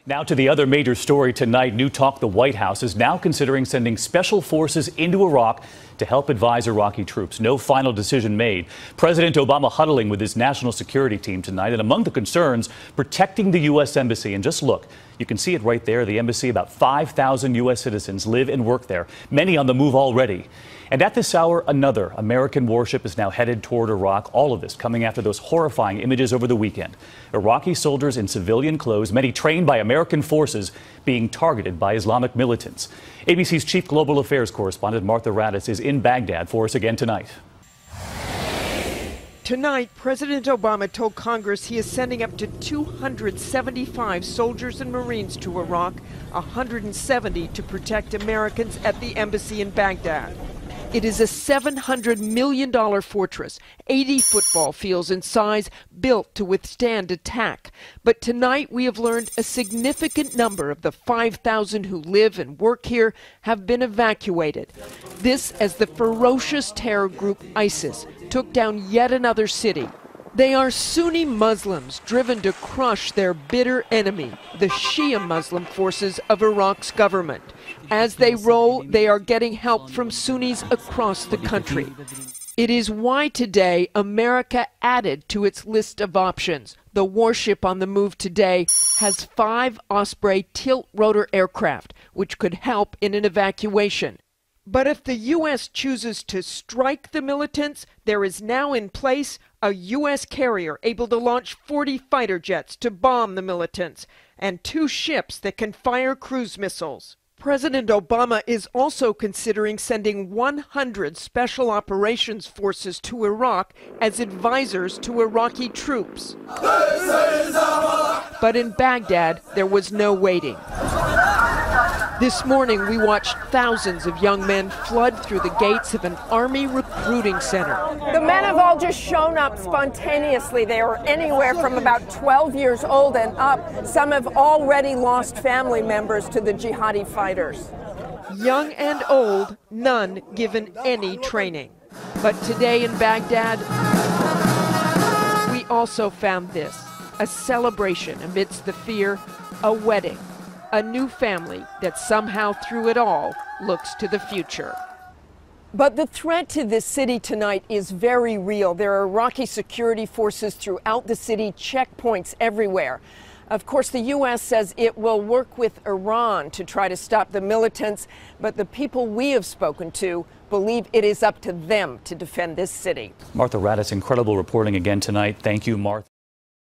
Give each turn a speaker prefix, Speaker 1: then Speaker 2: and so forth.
Speaker 1: Now to the other major story tonight. New talk: the White House is now considering sending special forces into Iraq to help advise Iraqi troops. No final decision made. President Obama huddling with his national security team tonight, and among the concerns, protecting the U.S. Embassy. And just look, you can see it right there. The embassy, about 5,000 U.S. citizens live and work there, many on the move already. And at this hour, another American warship is now headed toward Iraq. All of this coming after those horrifying images over the weekend. Iraqi soldiers in civilian clothes, many trained by American forces, being targeted by Islamic militants. ABC's chief global affairs correspondent Martha Raddatz is in Baghdad for us again tonight.
Speaker 2: Tonight, President Obama told Congress he is sending up to 275 soldiers and Marines to Iraq, 170 to protect Americans at the embassy in Baghdad. It is a $700 million fortress, 80 football fields in size, built to withstand attack. But tonight we have learned a significant number of the 5,000 who live and work here have been evacuated. This as the ferocious terror group ISIS took down yet another city. They are Sunni Muslims driven to crush their bitter enemy, the Shia Muslim forces of Iraq's government. As they roll, they are getting help from Sunnis across the country. It is why today America added to its list of options. The warship on the move today has 5 Osprey tilt-rotor aircraft, which could help in an evacuation. But if the U.S. chooses to strike the militants, there is now in place a U.S. carrier able to launch 40 fighter jets to bomb the militants, and 2 ships that can fire cruise missiles. President Obama is also considering sending 100 special operations forces to Iraq as advisors to Iraqi troops. But in Baghdad, there was no waiting. This morning, we watched thousands of young men flood through the gates of an army recruiting center.
Speaker 3: The men have all just shown up spontaneously. They are anywhere from about 12 years old and up. Some have already lost family members to the jihadi fighters.
Speaker 2: Young and old, none given any training. But today in Baghdad, we also found this, a celebration amidst the fear, a wedding. A new family that somehow through it all looks to the future.
Speaker 3: But the threat to this city tonight is very real. There are Iraqi security forces throughout the city, checkpoints everywhere. Of course, the U.S. says it will work with Iran to try to stop the militants, but the people we have spoken to believe it is up to them to defend this city.
Speaker 1: Martha Raddatz, incredible reporting again tonight. Thank you, Martha.